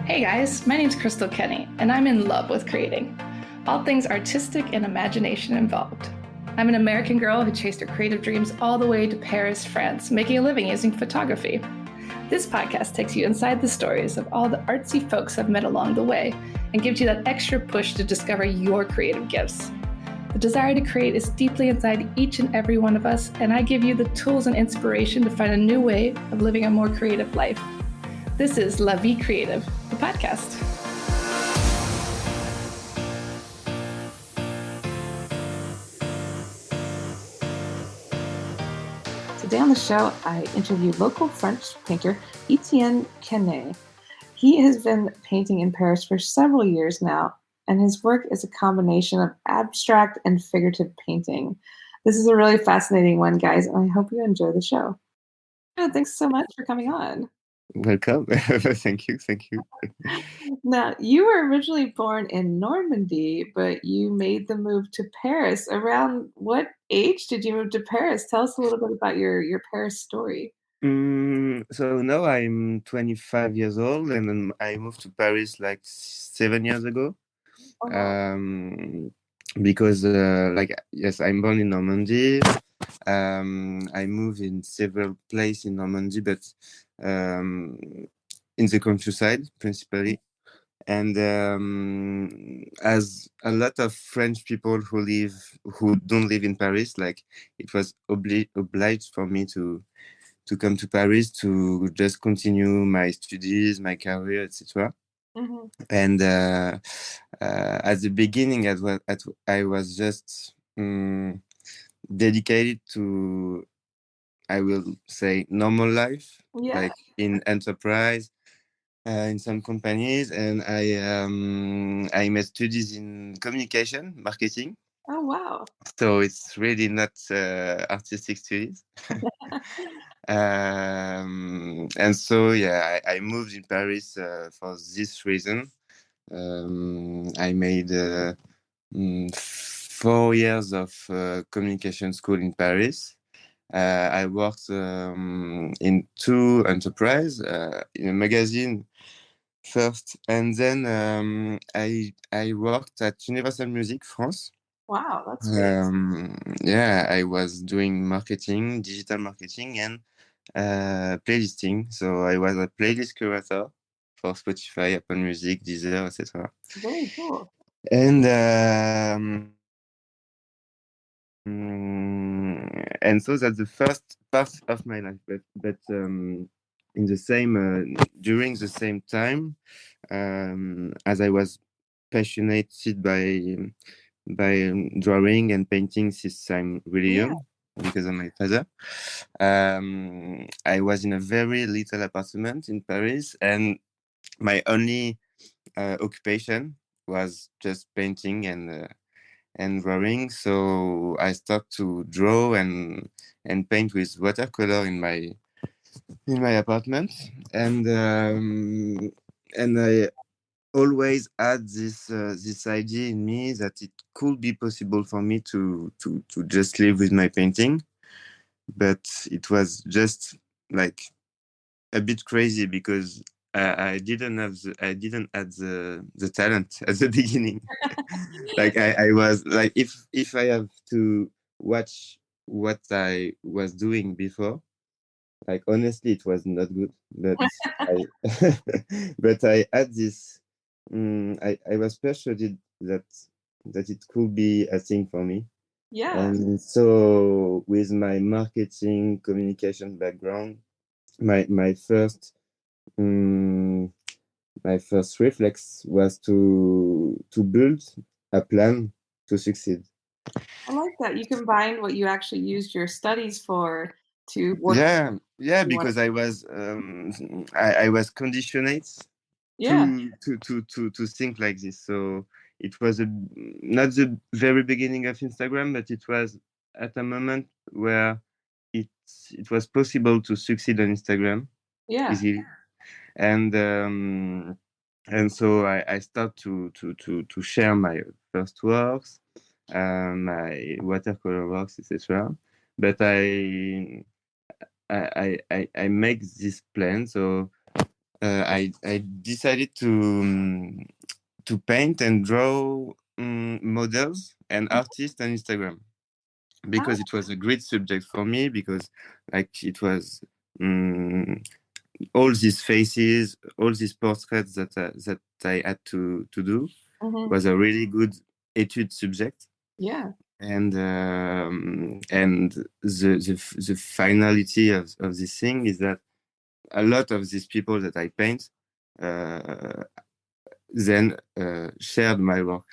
Hey guys, my name's Crystal Kenny, and I'm in love with creating. All things artistic and imagination involved. I'm an American girl who chased her creative dreams all the way to Paris, France, making a living using photography. This podcast takes you inside the stories of all the artsy folks I've met along the way and gives you that extra push to discover your creative gifts. The desire to create is deeply inside each and every one of us, and I give you the tools and inspiration to find a new way of living a more creative life. This is La Vie Creative, the podcast. Today on the show, I interview local French painter Etienne Quesnay. He has been painting in Paris for several years now, and his work is a combination of abstract and figurative painting. This is a really fascinating one, guys, and I hope you enjoy the show. Thanks so much for coming on. Welcome. Thank you. Now, you were originally born in Normandy, but you made the move to Paris. Around what age did you move to Paris? Tell us a little bit about your Paris story. So now I'm 25 years old, and then I moved to Paris like 7 years ago. Oh, wow. Because yes, I'm born in Normandy. I moved in several places in Normandy, but in the countryside principally. And as a lot of French people who don't live in Paris, like it was obliged for me to come to Paris to just continue my studies, my career, etc. Mm-hmm. And at the beginning, I was just dedicated to, I will say, normal life, like in enterprise, in some companies, and I made studies in communication, marketing. Oh, wow. So it's really not artistic studies. And so, yeah, I moved in Paris for this reason. I made 4 years of communication school in Paris. I worked in 2 enterprises, in a magazine first, and then I worked at Universal Music France. Wow, that's great. Yeah, I was doing marketing, digital marketing, and playlisting. So I was a playlist curator for Spotify, Apple Music, Deezer, etc. Very cool. And so that's the first part of my life. But in the same during the same time, as I was passionate by drawing and painting since I'm really young, because of my father. I was in a very little apartment in Paris, and my only occupation was just painting and drawing. So I started to draw and paint with watercolor in my apartment, and I always had this idea in me that it could be possible for me to just live with my painting, but it was just like a bit crazy because I didn't have the talent at the beginning. Like I was like, if I have to watch what I was doing before, like honestly it was not good, but but I had this I was persuaded that it could be a thing for me. And so with my marketing communication background, my first reflex was to build a plan to succeed. I like that. You combined what you actually used your studies for to work. Yeah, because I was conditioned to think like this. So it was not the very beginning of Instagram, but it was at a moment where it was possible to succeed on Instagram easily. And so I start to share my first works, my watercolor works, etc. But I make this plan. So I decided to paint and draw models and artists on Instagram because it was a great subject for me because like it was all these faces, all these portraits that I had to do was a really good etude subject. Yeah. And the finality of this thing is that a lot of these people that I paint then shared my work.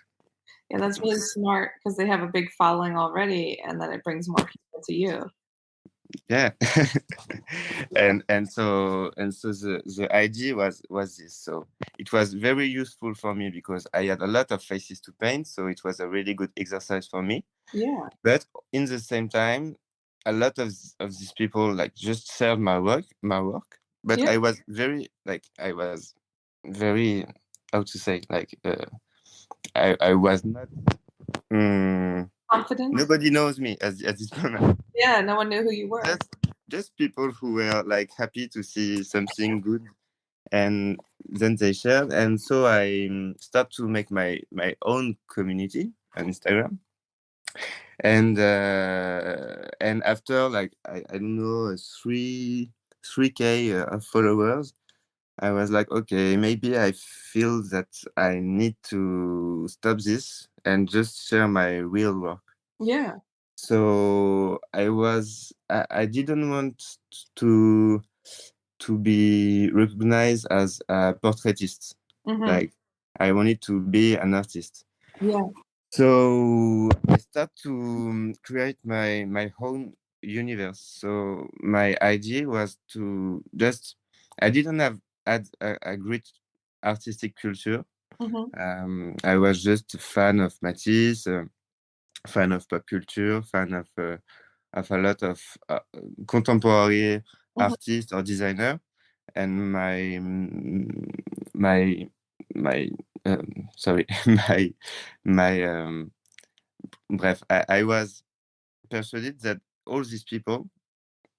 Yeah, that's really smart because they have a big following already, and then it brings more people to you. Yeah. and so the idea was this. So it was very useful for me because I had a lot of faces to paint, so it was a really good exercise for me. Yeah. But in the same time, a lot of these people like just shared my work. But Yeah. I was very how to say, like I was not Confident? nobody knows me at this moment. Yeah, no one knew who you were. Just people who were like happy to see something good, and then they shared. And so I start to make my own community on Instagram. And after like I don't know 3K followers, I was like, okay, maybe I feel that I need to stop this and just share my real work. Yeah. So I didn't want to be recognized as a portraitist. Like I wanted to be an artist. Yeah. So I start to create my own universe. So my idea was to just I didn't have had a great artistic culture. I was just a fan of Matisse, fan of pop culture, fan of a lot of contemporary artists or designer, and my sorry my bref, I was persuaded that all these people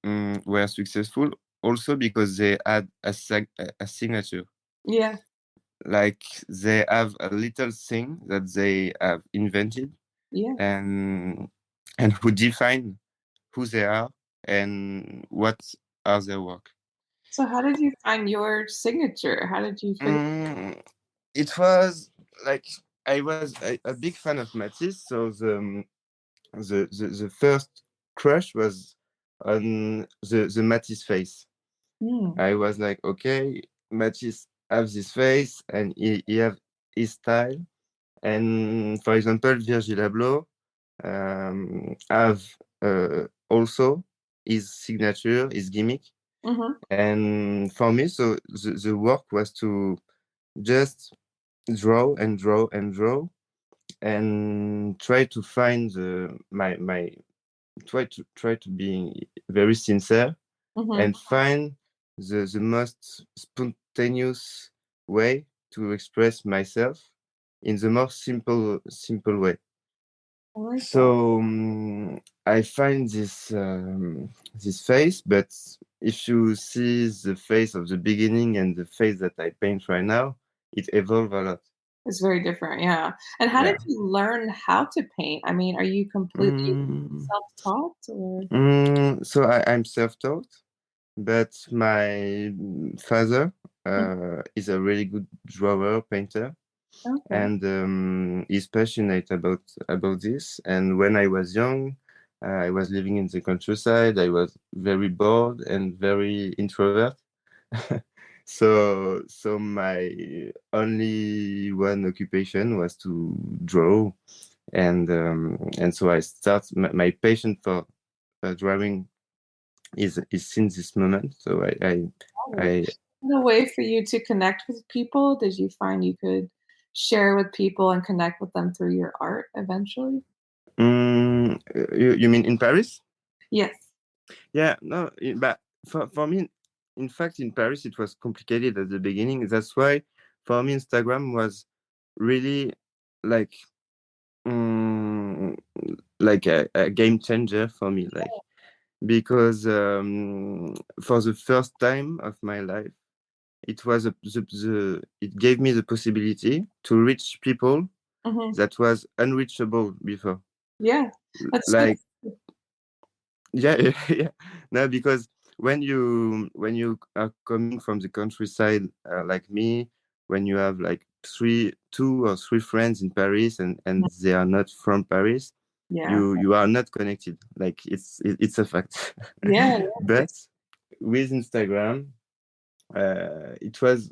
were successful also because they had a signature. Yeah. Like they have a little thing that they have invented, Yeah. and who define who they are and what are their work. So how did you find your signature? How did you figure? It was like I was a big fan of Matisse, so the first crush was on the Matisse face. I was like, okay, Matisse have this face and he have his style. And for example, Virgil Abloh have also his signature, his gimmick. And for me, so the work was to just draw and draw and draw and try to find my try to be very sincere and find the most spontaneous way to express myself in the most simple way. I like that. So I find this face, but if you see the face of the beginning and the face that I paint right now, it evolved a lot. It's very different, yeah. And how did Yeah. you learn how to paint? I mean, are you completely Mm, self-taught or? so I'm self-taught, but my father is a really good drawer, painter, Okay. and he's passionate about this. And when I was young, I was living in the countryside. I was very bored and very introvert. So my only one occupation was to draw, and so I start my passion for drawing is since this moment. So I A way for you to connect with people? Did you find you could share with people and connect with them through your art eventually? you mean in Paris? Yes. Yeah, no, but for me, in fact, in Paris, it was complicated at the beginning. That's why for me, Instagram was really like mm, like a game changer for me. Like because for the first time of my life, it was it gave me the possibility to reach people that was unreachable before. Yeah, that's so Like, yeah, yeah. No, because when you are coming from the countryside, like me, when you have like two or three friends in Paris and they are not from Paris, yeah, you are not connected. Like it's a fact. yeah, But with Instagram, it was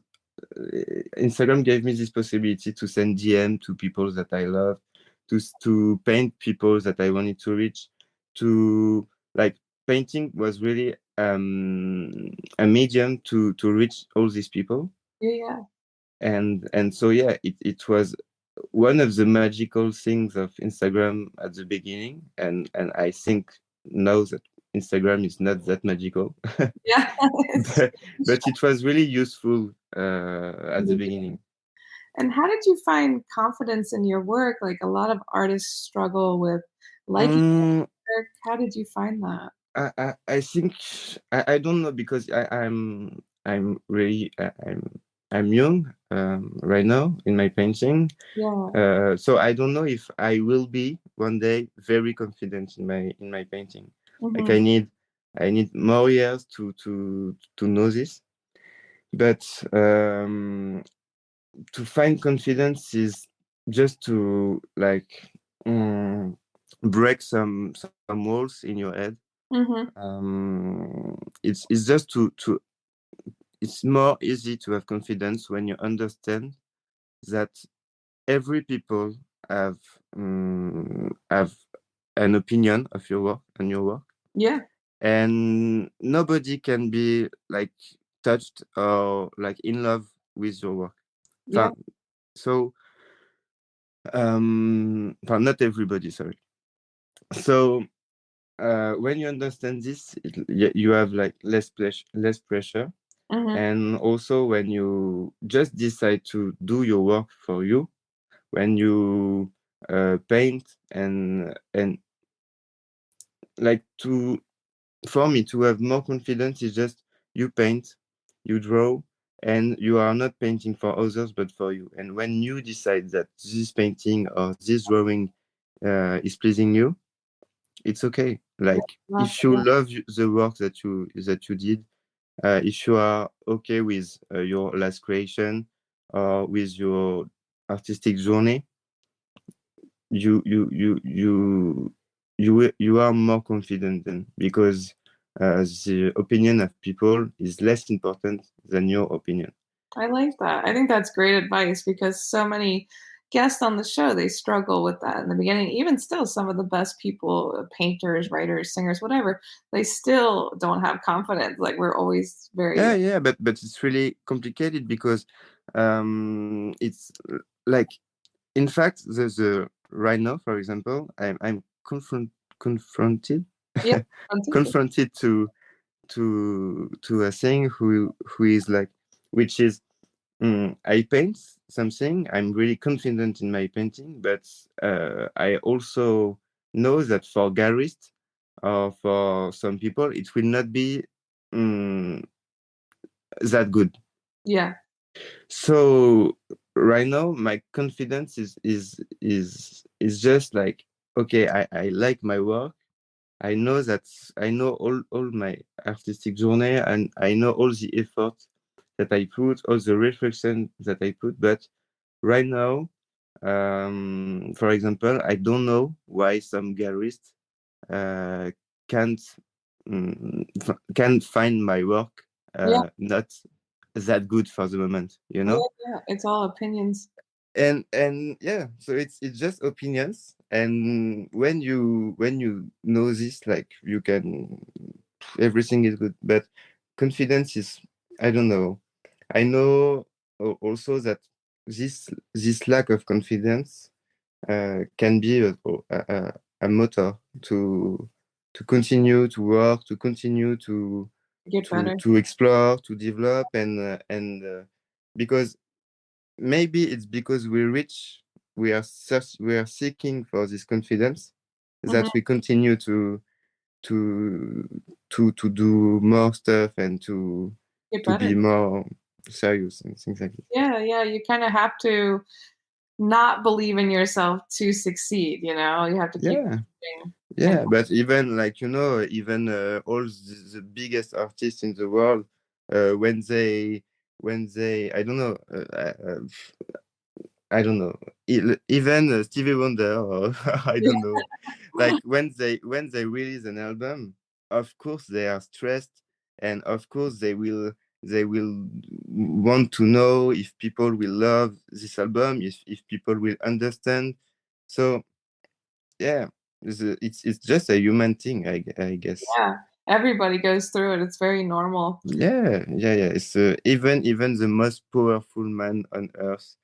Instagram gave me this possibility to send DM to people that I love, to paint people that I wanted to reach, to like painting was really a medium to reach all these people. yeah, And so yeah, it was one of the magical things of Instagram at the beginning, and I think now that Instagram is not that magical. yeah. but, but it was really useful at the beginning. And how did you find confidence in your work? Like a lot of artists struggle with liking Mm, work. How did you find that? I think I don't know because I'm really I'm young right now in my painting, Yeah. so I don't know if I will be one day very confident in my painting. Like Mhm. I need more years to know this, but to find confidence is just to like break some walls in your head. Mhm. It's just to it's more easy to have confidence when you understand that every people have have an opinion of your work and your work, Yeah. and nobody can be like touched or like in love with your work. Yeah. So well, not everybody, sorry. So when you understand this, you have like less pressure. Mhm. And also when you just decide to do your work for you, when you paint and like to for me to have more confidence is just you paint, you draw, and you are not painting for others but for you. And when you decide that this painting or this drawing is pleasing you, it's okay. Like Love if you that. love the work that you did, if you are okay with your last creation or with your artistic journey, you you you you you are more confident then, because the opinion of people is less important than your opinion. I like that. I think that's great advice because so many guests on the show, they struggle with that in the beginning. Even still, some of the best people, painters, writers, singers, whatever, they still don't have confidence. Like we're always very Yeah, but it's really complicated because it's like, in fact, the right now, for example, I'm confronted yeah, continue. confronted to a thing who is like, which is I paint something. I'm really confident in my painting, but I also know that for gallerists or for some people, it will not be um, that good. Yeah, So right now, my confidence is just like, okay, I like my work. I know that I know all my artistic journey, and I know all the effort that I put, all the reflection that I put. But right now, for example, I don't know why some gallerists uh, can't can't find my work yeah, not that good for the moment, you yeah, know. yeah. It's all opinions. And yeah, so it's just opinions, and when you know this, like, you can, everything is good. But confidence is, I don't know, I know also that this lack of confidence can be a motor to continue to work, to continue Get better. to explore, to develop, and because maybe it's because we are seeking for this confidence Mhm. that we continue to to do more stuff and Get to be better. more. serious and things like this. Yeah, yeah, you kinda have to not believe in yourself to succeed, you know? You have to keep Yeah. pushing and Yeah, but even like even all the biggest artists in the world, when they I don't know, I don't know. Even Stevie Wonder, or I don't know. Like when they release an album, of course they are stressed, and of course they will want to know if people will love this album, if people will understand. So yeah, it's just a human thing, I guess. yeah, everybody goes through it, it's very normal. Yeah. It's even the most powerful man on earth.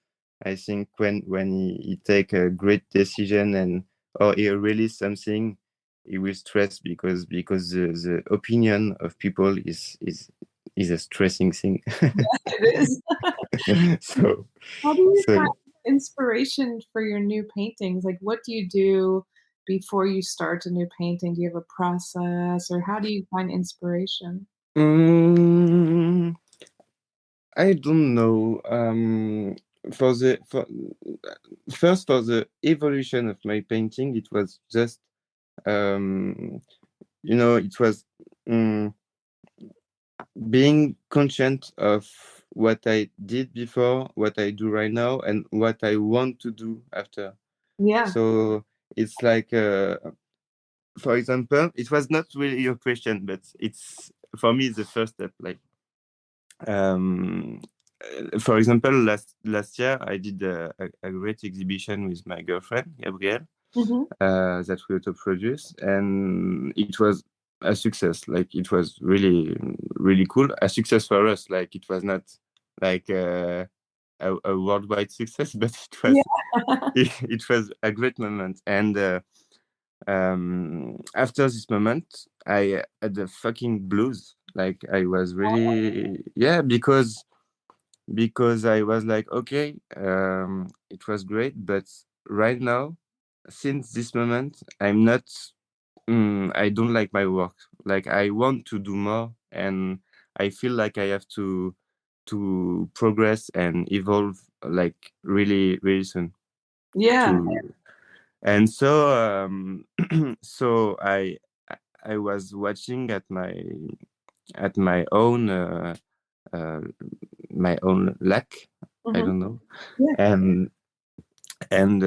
I think when he take a great decision and or he release something, he will stress because the opinion of people is a stressing thing. It is. so How do you so find inspiration for your new paintings? Like, what do you do before you start a new painting? Do you have a process, or how do you find inspiration? mm, I don't know. For the for first for the evolution of my painting, it was just um, it was um, being conscious of what I did before, what I do right now, and what I want to do after. Yeah. So it's like, for example, it was not really your question, but it's for me the first step. Like, um, for example, last year I did a great exhibition with my girlfriend Gabrielle, Mhm. that we auto produce, and it was a success. Like it was really really cool. A success for us. Like it was not like a worldwide success, but it Yeah. was it was a great moment. And after this moment, I had the fucking blues. Like I was really, yeah, because I was like, okay, it was great, but right now, since this moment, I'm not. I don't like my work. Like I want to do more, and I feel like I have to progress and evolve, like really really soon. Yeah. To and so so I was watching at uh, my own lack. I Mhm. don't know, Yeah. and and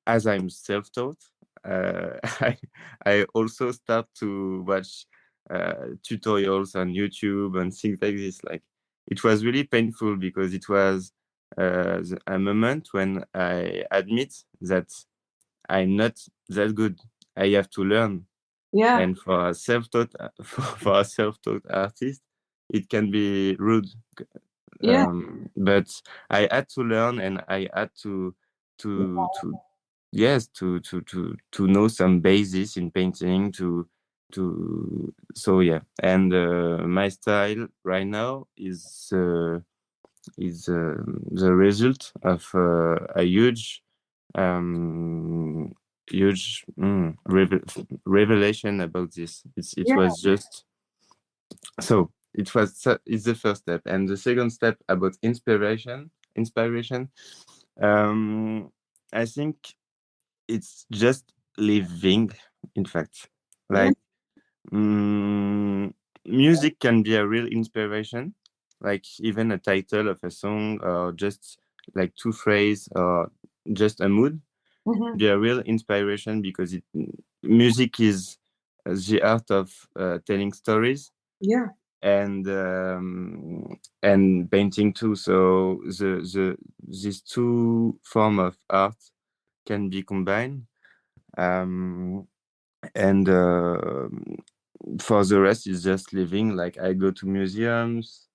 as I'm self-taught, I also start to watch tutorials on YouTube and things like this. Like it was really painful because it was a moment when I admit that I'm not that good. I have to learn, Yeah. and for a self-taught for a self-taught artist, it can be rude, Yeah. but I had to learn, and I had to yes to know some basis in painting to so yeah. And my style right now is the result of a um huge revelation about this. It Yeah. was just so it's the first step, and the second step about inspiration. um I think it's just living, in fact. Yeah. Like, mm, music can be a real inspiration, like even a title of a song, or just like two phrases, or just a mood Mhm. be a real inspiration, because music is the art of telling stories, Yeah. and painting too. So these two form of art can be combined. um, and for the rest, it's just living. Like I go to museums,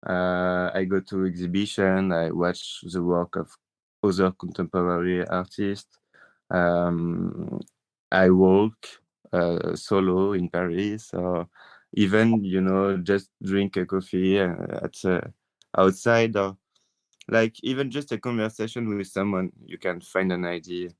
I go to exhibition, I watch the work of other contemporary artists. um, I walk solo in Paris, or even just drink a coffee at outside, or like even just a conversation with someone, you can find an idea.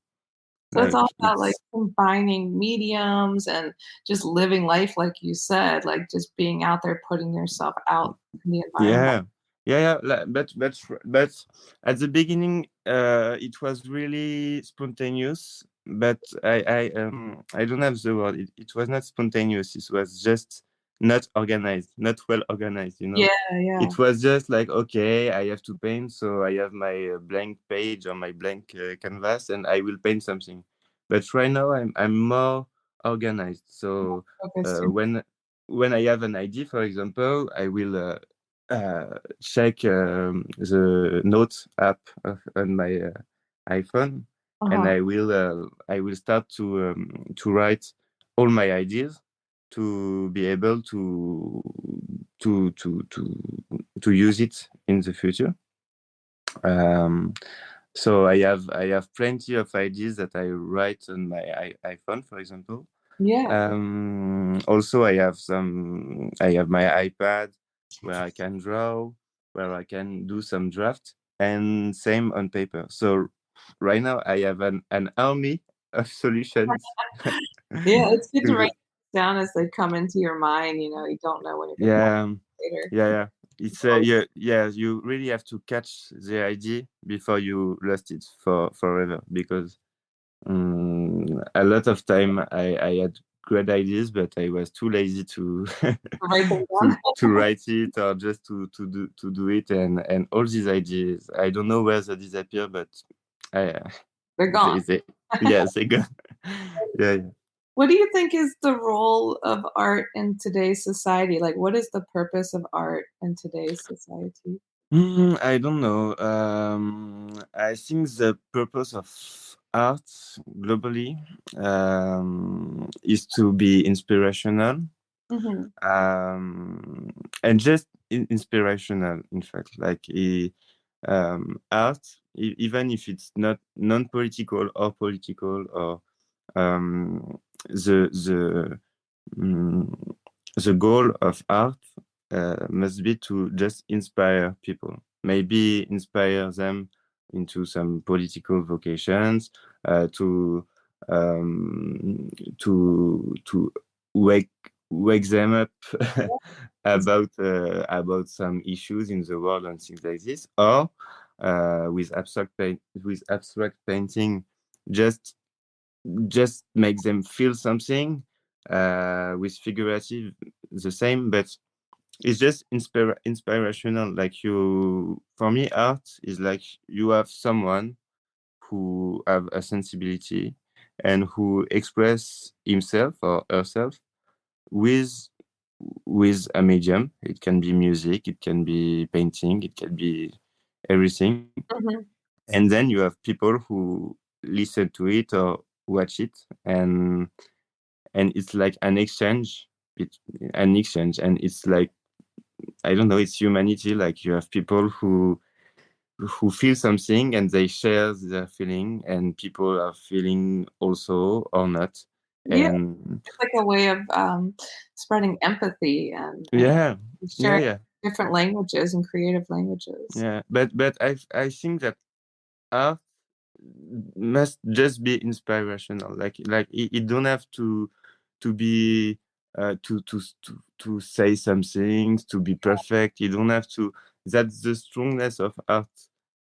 So it's Like all about, like, it's combining mediums and just living life like you said, like, just being out there, putting yourself out in the environment. yeah but at the beginning, it was really spontaneous. But I don't have the word. It was not spontaneous. It was just not organized, not well organized. Yeah, yeah. It was just like, okay, I have to paint, so I have my blank page or my blank canvas, and I will paint something. But right now, I'm more organized. So Focused. when I have an idea, for example, I will check the notes app on my iPhone, and I will start to write all my ideas to be able to to to to use it in the future. So I have plenty of ideas that I write on my iPhone, for example. Yeah. Also, I have my iPad where I can draw, where I can do some draft, and same on paper. So right now I have an army of solutions. Yeah, it's good to to, write down as they come into your mind, you don't know when you're gonna yeah, later. yeah. It's you really have to catch the idea before you lost it forever, because a lot of time I had great ideas, but I was too lazy to Write them down. to write it, or just to do it, and all these ideas, I don't know where they disappear, but I They're gone. they go. Yeah. What do you think is the role of art in today's society? Like, what is the purpose of art in today's society? I don't know. I think the purpose of art globally is to be inspirational, Mhm. and just inspirational. In fact, like art, even if it's not non-political or political, or um, the the mm, the goal of art must be to just inspire people, maybe inspire them into some political vocations, to um, to wake wake them up about some issues in the world and things like this, or with abstract painting, just make them feel something. With figurative, the same, but it's just inspirational. Like, for me, art is like you have someone who have a sensibility and who express himself or herself with a medium. It can be music, it can be painting, it can be everything. Mhm. And then you have people who listen to it or watch it, and it's like an exchange, and it's like, I don't know, it's humanity. Like, you have people who feel something and they share their feeling, and people are feeling also, or not. Yeah, And it's like a way of, spreading empathy and yeah, sharing yeah. different languages and creative languages. Yeah, but I think that art must just be inspirational. Like it don't have to be to say some things, to be perfect. You don't have to. That's the strongness of art.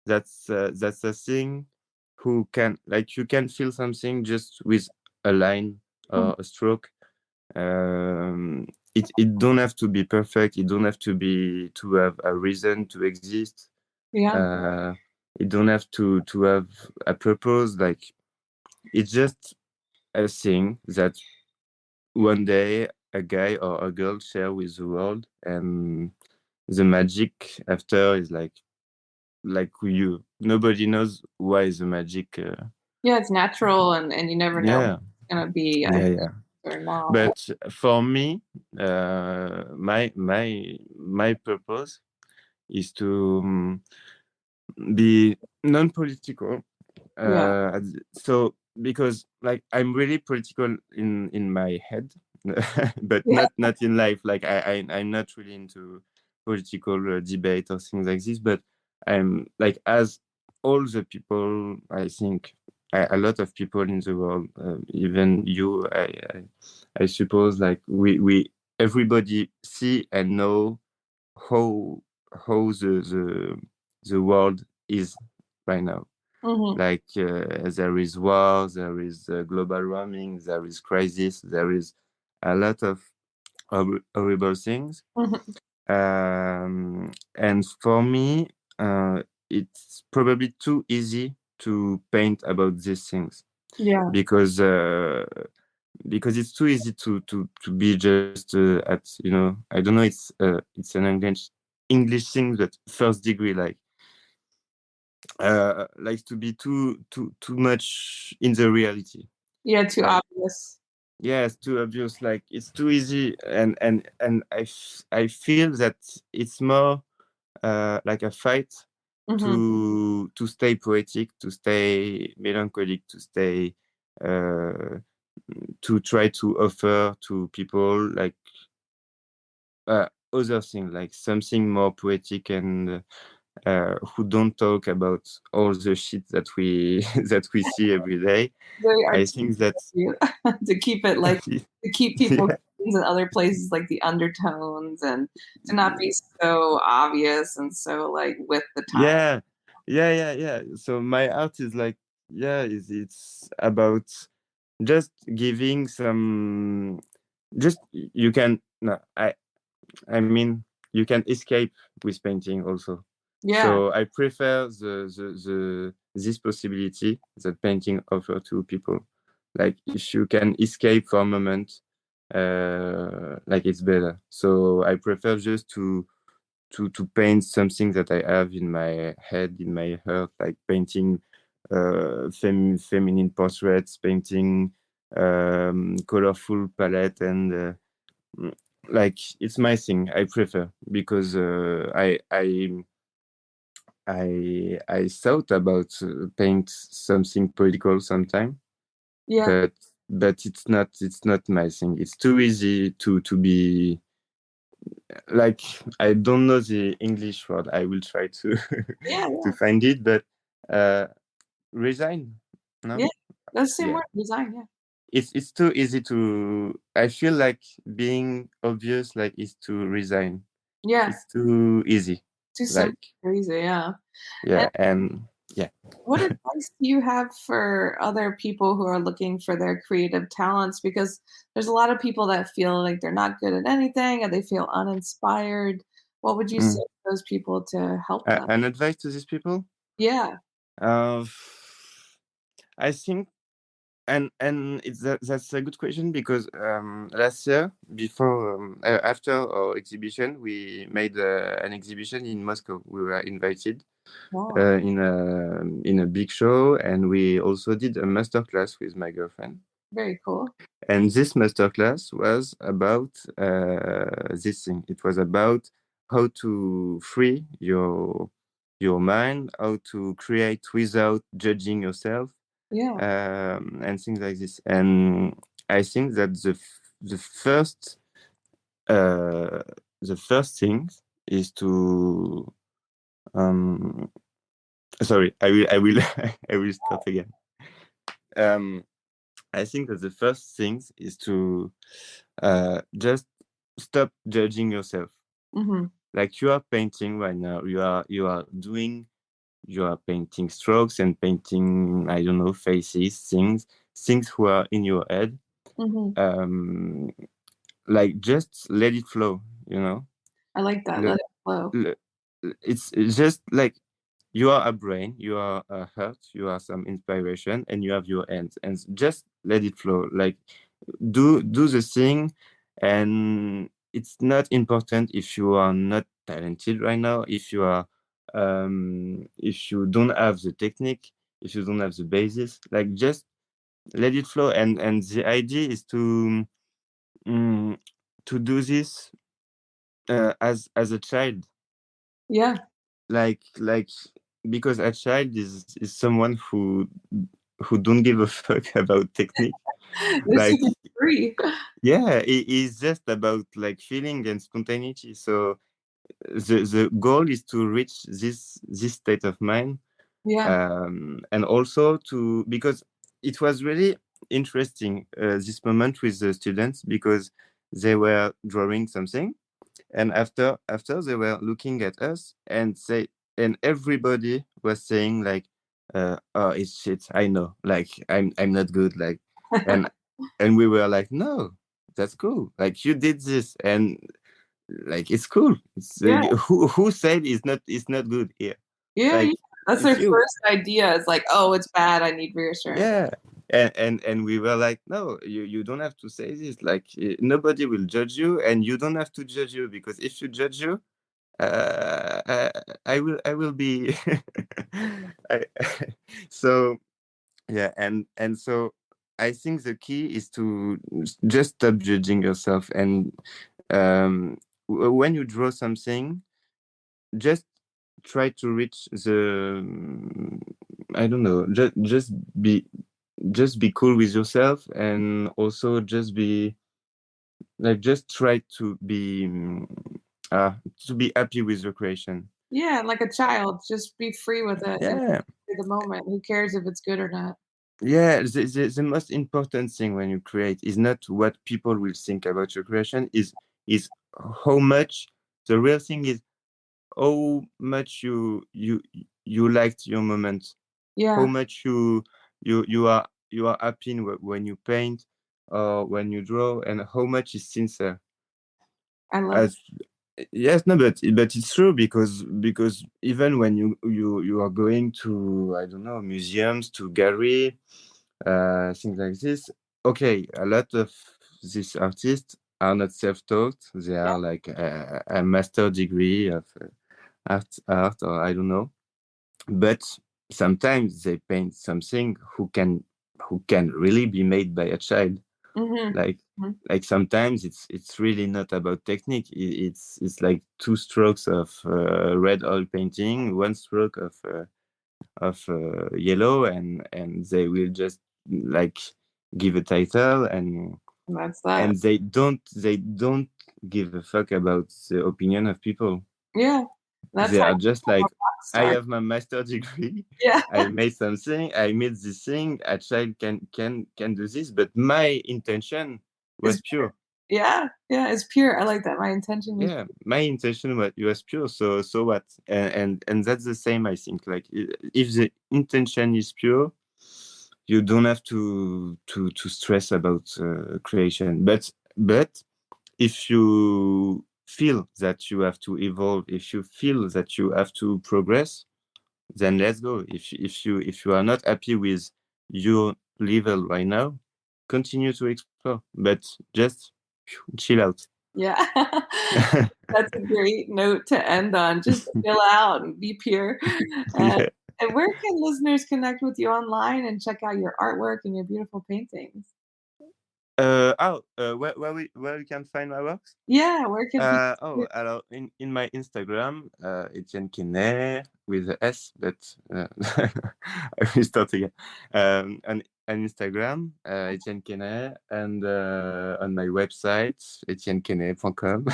That's a thing who can, like, you can feel something just with a line Mhm. or a stroke. It don't have to be perfect. It don't have to have a reason to exist. Yeah. uh, it don't have to have a purpose. Like, it's just a thing that one day a guy or a girl share with the world, and the magic after is like you, nobody knows why the magic. Yeah, it's natural and you never know if Yeah, it's gonna be yeah. or not. But for me, my purpose is to be non-political. Yeah. So, because, like, I'm really political in my head, but Yeah. not in life. Like, I'm not really into political debate or things like this. But I'm like, as all the people, I think, a lot of people in the world, even you, I suppose, like, we everybody see and know how how the world is right now. Like there is war, there is global warming, there is crisis, there is a lot of horrible things. And for me, it's probably too easy to paint about these things. Yeah. Because it's too easy to be just at, you know, I don't know, it's an English thing, that first degree, like to be too much in the reality. Yeah, too obvious. Yeah, it's too obvious. Like it's too easy, and I feel that it's more like a fight to stay poetic, to stay melancholic, to stay to try to offer to people like other things, like something more poetic, and who don't talk about all the shit that we that we see every day. Very I think that to keep it like to keep people yeah. in other places, like the undertones, and to not be so obvious and so like with the time. Yeah. So my art is like, it's about just giving some, just you can, no, I mean, you can escape with painting also. Yeah. So I prefer this possibility that painting offer to people. Like if you can escape for a moment, like it's better. So I prefer just to paint something that I have in my head, in my heart, like painting feminine portraits, painting colorful palette, and like it's my thing. I prefer, because I thought about paint something political sometime. Yeah. But it's not my thing. It's too easy to be like, I don't know the English word. I will try to Yeah. to find it, but resign. No. Yeah. That's the same Yeah. word, design. Yeah. It's too easy to. I feel like being obvious, like, is to resign. Yeah. It's too easy. Too Like, simple, crazy. Yeah. yeah, and yeah. What advice do you have for other people who are looking for their creative talents? Because there's a lot of people that feel like they're not good at anything, or they feel uninspired. What would you say to those people to help them? An advice to these people? Yeah. I think, and that's a good question, because last year, before after our exhibition, we made an exhibition in Moscow. We were invited Wow. in a big show, and we also did a masterclass with my girlfriend. Very cool. And this masterclass was about this thing. It was about how to free your mind, how to create without judging yourself, Yeah. and things like this. And I think that the first thing is to sorry, I will I will start again. I think that the first thing is to just stop judging yourself. Like, you are painting right now, you are painting strokes and painting, I don't know, faces, things who are in your head. Like, just let it flow, you know. I like that. Let it flow. It's just like, you are a brain, you are a heart, you are some inspiration, and you have your hands, and just let it flow. Like, do the thing, and it's not important if you are not talented right now, if you are if you don't have the technique, if you don't have the basis. Like, just let it flow. And the idea is to do this as a child. Yeah. Like, because a child is someone who don't give a fuck about technique. They're Like, super free. yeah, it is just about like feeling and spontaneity. So the goal is to reach this state of mind. Yeah. And also because it was really interesting, this moment with the students, because they were drawing something, And after they were looking at us and everybody was saying like, oh, it's shit. I know, like I'm not good, like, and we were like, no, that's cool. Like you did this, and like it's cool. It's who said it's not good here? Like that's their first idea. It's like, oh, it's bad. I need reassurance. Yeah. And we were like, no, you don't have to say this. Like nobody will judge you, and you don't have to judge you, because if you judge you, I will be so yeah. And so I think the key is to just stop judging yourself, and when you draw something, just try to reach the I don't know, just be cool with yourself, and also just be like, just try to be happy with your creation. Yeah, like a child, just be free with it. Yeah. The moment, who cares if it's good or not? Yeah, the most important thing when you create is not what people will think about your creation, is how much. The real thing is how much you liked your moment. Yeah. How much you are happy when you paint or when you draw, and how much is sincere. I love Yes, no, but it's true, because even when you are going to, I don't know, museums, to gallery, things like this. Okay, a lot of these artists are not self-taught. They are like a master degree of art, or I don't know. But sometimes they paint something who can really be made by a child. Like sometimes it's really not about technique. It's like 2 strokes of red oil painting, 1 stroke of yellow, and they will just like give a title, and that's that. And they don't give a fuck about the opinion of people. Yeah, they are just like, I have my master degree. Yeah. I made something. I made this thing. A child can do this, but my intention was pure. Yeah, it's pure. I like that. My intention was pure. My intention was pure. So what? And that's the same, I think. Like, if the intention is pure, you don't have to stress about creation. But if you feel that you have to evolve, if you feel that you have to progress, then let's go. If you are not happy with your level right now, continue to explore, but just chill out. Yeah. That's a great note to end on. Just chill out and be pure. And where can listeners connect with you online and check out your artwork and your beautiful paintings? Where you can find my works? Yeah, where can alors, in my Instagram, Etienne Quesnay with the S, but I will start again. On Instagram, Etienne Quesnay, and on my website, etiennequesnay.com.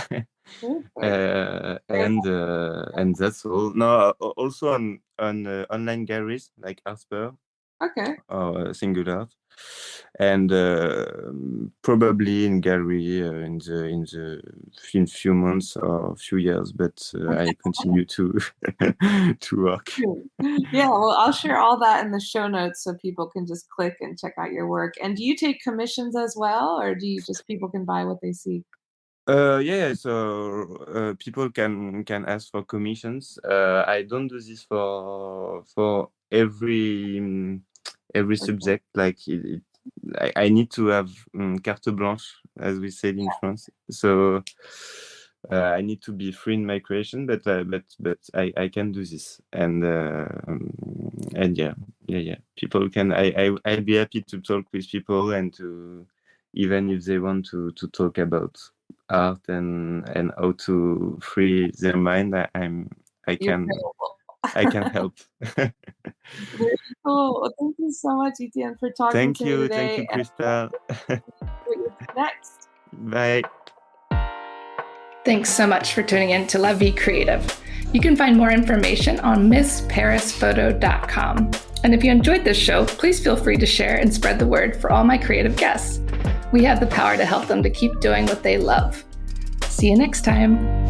And that's all. No, also on online galleries like Artsper. Okay. Or Singular, and probably in gallery in few months or few years, but I continue to work. Yeah, well, I'll share all that in the show notes so people can just click and check out your work. And do you take commissions as well, or do you just people can buy what they see? Yeah, so people can ask for commissions. I don't do this for every subject. Like I need to have carte blanche, as we said in France. So I need to be free in my creation, but I can do this, and yeah, people can. I'll be happy to talk with people, and to, even if they want to talk about art and how to free their mind, I can help. Very cool. Well, thank you so much, Etienne, for talking to me today. Thank you, Crystal. Next. Bye. Thanks so much for tuning in to La Vie Creative. You can find more information on MissParisPhoto.com. And if you enjoyed this show, please feel free to share and spread the word for all my creative guests. We have the power to help them to keep doing what they love. See you next time.